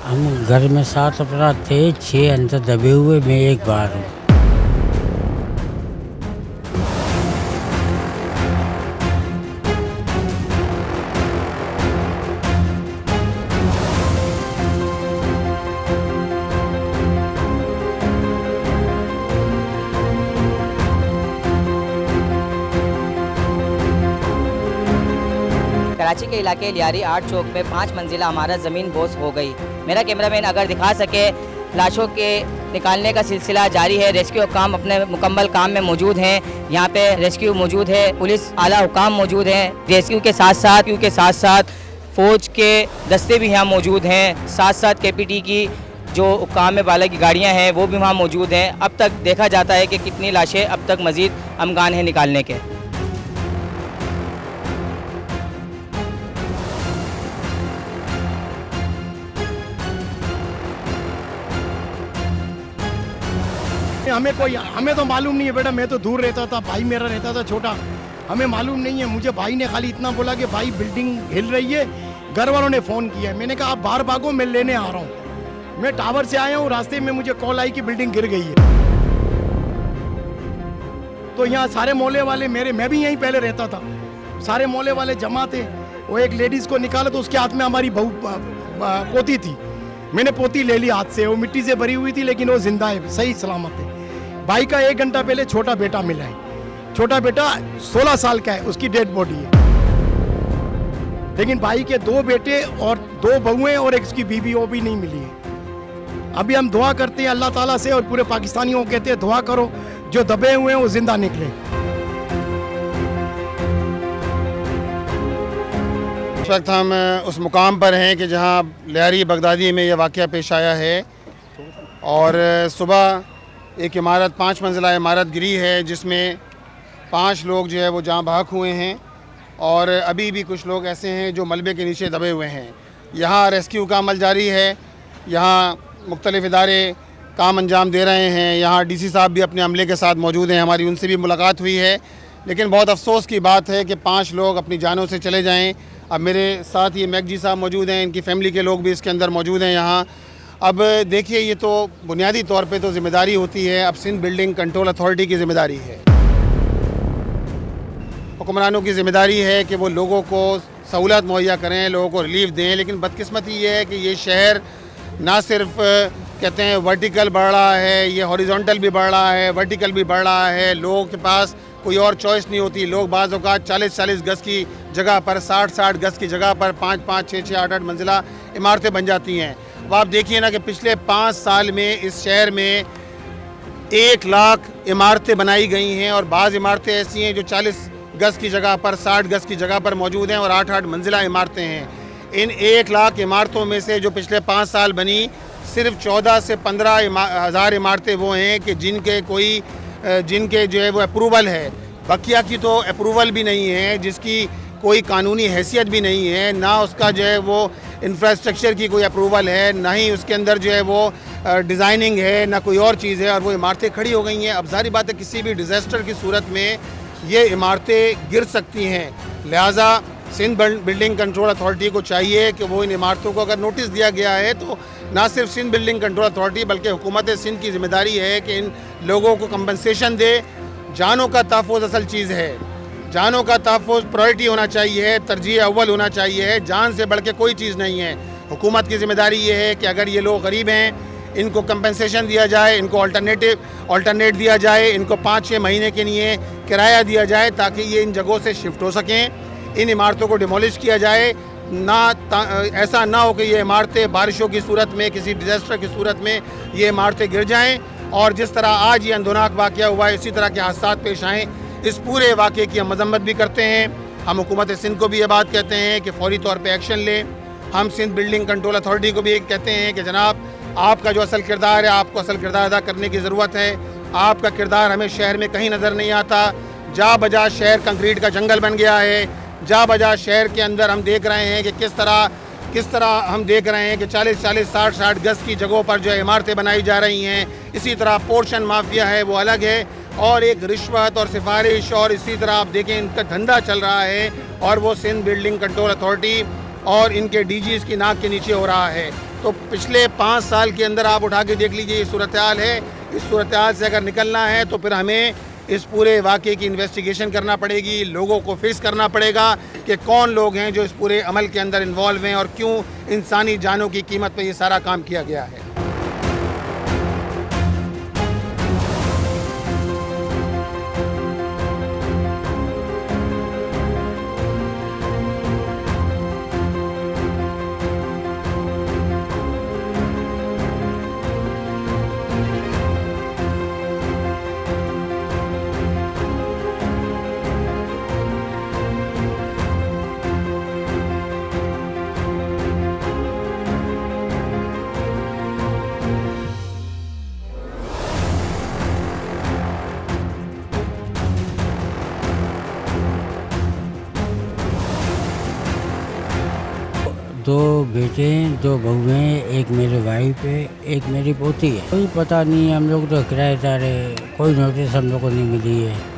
हम घर में 7 अपराध थे, 6 अंदर दबे हुए, मैं एक बाहर हूँ। कराची के इलाके लियारी आर्ट चौक में 5 मंजिला इमारत ज़मीन बोस हो गई। मेरा कैमरामैन अगर दिखा सके, लाशों के निकालने का सिलसिला जारी है। रेस्क्यू काम अपने मुकम्मल काम में मौजूद हैं। यहाँ पे रेस्क्यू मौजूद है, पुलिस आला हुकाम मौजूद हैं। रेस्क्यू के साथ साथ फ़ौज के दस्ते भी यहाँ मौजूद हैं। साथ साथ KPT की जो हुकाम में बाला की गाड़ियाँ हैं वो भी वहाँ मौजूद हैं। अब तक देखा जाता है कि कितनी लाशें अब तक मज़ीद अमकान हैं निकालने के। हमें तो मालूम नहीं है बेटा, मैं तो दूर रहता था, भाई मेरा रहता था छोटा, हमें मालूम नहीं है। मुझे भाई ने खाली इतना बोला कि भाई बिल्डिंग हिल रही है, घर वालों ने फ़ोन किया है। मैंने कहा आप बाहर भागो, मैं लेने आ रहा हूँ। मैं टावर से आया हूँ, रास्ते में मुझे कॉल आई कि बिल्डिंग गिर गई है। तो यहाँ सारे मोहल्ले वाले मैं भी यहीं पहले रहता था, सारे मोहल्ले वाले जमा थे। वो एक लेडीज़ को निकाला तो उसके हाथ में हमारी पोती थी। मैंने पोती ले ली हाथ से, वो मिट्टी से भरी हुई थी लेकिन वो जिंदा है, सही सलामत है। भाई का 1 घंटा पहले छोटा बेटा मिला है, छोटा बेटा 16 साल का है, उसकी डेड बॉडी है। लेकिन भाई के 2 बेटे और 2 बहुएं और एक उसकी बीवी, वो भी नहीं मिली है। अभी हम दुआ करते हैं अल्लाह ताला से और पूरे पाकिस्तानियों को कहते हैं दुआ करो जो दबे हुए हैं वो जिंदा निकले। इस वक्त हम उस मुकाम पर हैं कि जहां लियारी बगदादी में यह वाक़या पेश आया है और सुबह एक इमारत 5 मंजिला इमारत गिरी है जिसमें 5 लोग जो है वो जहाँ बहक हुए हैं और अभी भी कुछ लोग ऐसे हैं जो मलबे के नीचे दबे हुए हैं। यहाँ रेस्क्यू का अमल जारी है, यहाँ मुख्तलिफ़ इदारे काम अंजाम दे रहे हैं। यहाँ DC साहब भी अपने अमले के साथ मौजूद हैं, हमारी उनसे भी मुलाकात हुई है। लेकिन बहुत अफसोस की बात है कि 5 लोग अपनी जानों से चले जाएँ। अब मेरे साथ ये मैगजी साहब मौजूद हैं, इनकी फ़ैमिली के लोग भी इसके अंदर मौजूद हैं यहाँ। अब देखिए, ये तो बुनियादी तौर पे तो ज़िम्मेदारी होती है, अब सिंध बिल्डिंग कंट्रोल अथॉरिटी की ज़िम्मेदारी है, हुक्मरानों की ज़िम्मेदारी है कि वो लोगों को सहूलत मुहैया करें, लोगों को रिलीफ दें। लेकिन बदकिस्मती ये है कि ये शहर ना सिर्फ कहते हैं वर्टिकल बढ़ रहा है, ये हॉरिजॉन्टल भी बढ़ रहा है, वर्टिकल भी बढ़ रहा है। लोगों के पास कोई और चॉइस नहीं होती। लोग बाज़ औक़ात 40-40 गज़ की जगह पर, 60-60 गज़ की जगह पर 5-5, 6-6, 8-8 मंजिला इमारतें बन जाती हैं। अब आप देखिए ना कि पिछले 5 साल में इस शहर में 1 लाख इमारतें बनाई गई हैं और बाज़ इमारतें ऐसी हैं जो 40 गज़ की जगह पर, 60 गज़ की जगह पर मौजूद हैं और 8-8 मंजिला इमारतें हैं। इन 1 लाख इमारतों में से जो पिछले 5 साल बनी, सिर्फ 14 से 15 हज़ार इमारतें वो हैं कि जिनके जो है वो अप्रूवल है। बकिया की तो अप्रूवल भी नहीं है, जिसकी कोई कानूनी हैसियत भी नहीं है, ना उसका जो है वो इंफ्रास्ट्रक्चर की कोई अप्रूवल है, ना ही उसके अंदर जो है वो डिज़ाइनिंग है, ना कोई और चीज़ है और वो इमारतें खड़ी हो गई हैं। अब ज़ाहिर बात है किसी भी डिज़ास्टर की सूरत में ये इमारतें गिर सकती हैं। लिहाजा सिंध बिल्डिंग कंट्रोल अथॉरिटी को चाहिए कि वो इन इमारतों को, अगर नोटिस दिया गया है तो ना सिर्फ सिंध बिल्डिंग कंट्रोल अथॉरिटी बल्कि हुकूमत सिंध की ज़िम्मेदारी है कि इन लोगों को कंपनसेशन दे। जानों का तहफ़्फ़ुज़ असल चीज़ है, जानों का तहफ़्फ़ुज़ प्रायोरिटी होना चाहिए, तरजीह अव्वल होना चाहिए। जान से बढ़ के कोई चीज़ नहीं है। हुकूमत की ज़िम्मेदारी ये है कि अगर ये लोग गरीब हैं, इनको कंपनसेशन दिया जाए, इनको अल्टरनेट दिया जाए, इनको 5-6 महीने के लिए किराया दिया जाए ताकि ये इन जगहों से शिफ्ट हो सकें। इन इमारतों को डिमोलिश किया जाए, ऐसा ना हो कि ये इमारतें बारिशों की सूरत में, किसी डिज़ास्टर की सूरत में ये इमारतें गिर जाएँ और जिस तरह आज ये अंदोनाक वाक़या हुआ है इसी तरह के हादसात पेश आएँ। इस पूरे वाक़े की हम मज़म्मत भी करते हैं। हम हुकूमत सिंध को भी ये बात कहते हैं कि फौरी तौर पे एक्शन लें। हम सिंध बिल्डिंग कंट्रोल अथॉरिटी को भी कहते हैं कि जनाब, आपका जो असल किरदार है, आपको असल किरदार अदा करने की ज़रूरत है। आपका किरदार हमें शहर में कहीं नज़र नहीं आता। जा बजा शहर कंक्रीट का जंगल बन गया है। जा बजा शहर के अंदर हम देख रहे हैं कि किस तरह हम देख रहे हैं कि 40-40, 60-60 गज़ की जगहों पर जो है इमारतें बनाई जा रही हैं। इसी तरह पोर्शन माफिया है वो अलग है और एक रिश्वत और सिफारिश और इसी तरह आप देखें इनका धंधा चल रहा है और वो सिंध बिल्डिंग कंट्रोल अथॉरिटी और इनके DGs की नाक के नीचे हो रहा है। तो पिछले 5 साल के अंदर आप उठा के देख लीजिए ये सूरत हाल है। इस सूरत हाल से अगर निकलना है तो फिर हमें इस पूरे वाक़े की इन्वेस्टिगेशन करना पड़ेगी, लोगों को फिक्स करना पड़ेगा कि कौन लोग हैं जो इस पूरे अमल के अंदर इन्वॉल्व हैं और क्यों इंसानी जानों की कीमत पर ये सारा काम किया गया है। दो बेटे हैं, दो बहू हैं, एक मेरे वाइफ है, एक मेरी पोती है। कोई पता नहीं, हम लोग तो किराएदार है, कोई नोटिस हम लोग को नहीं मिली है।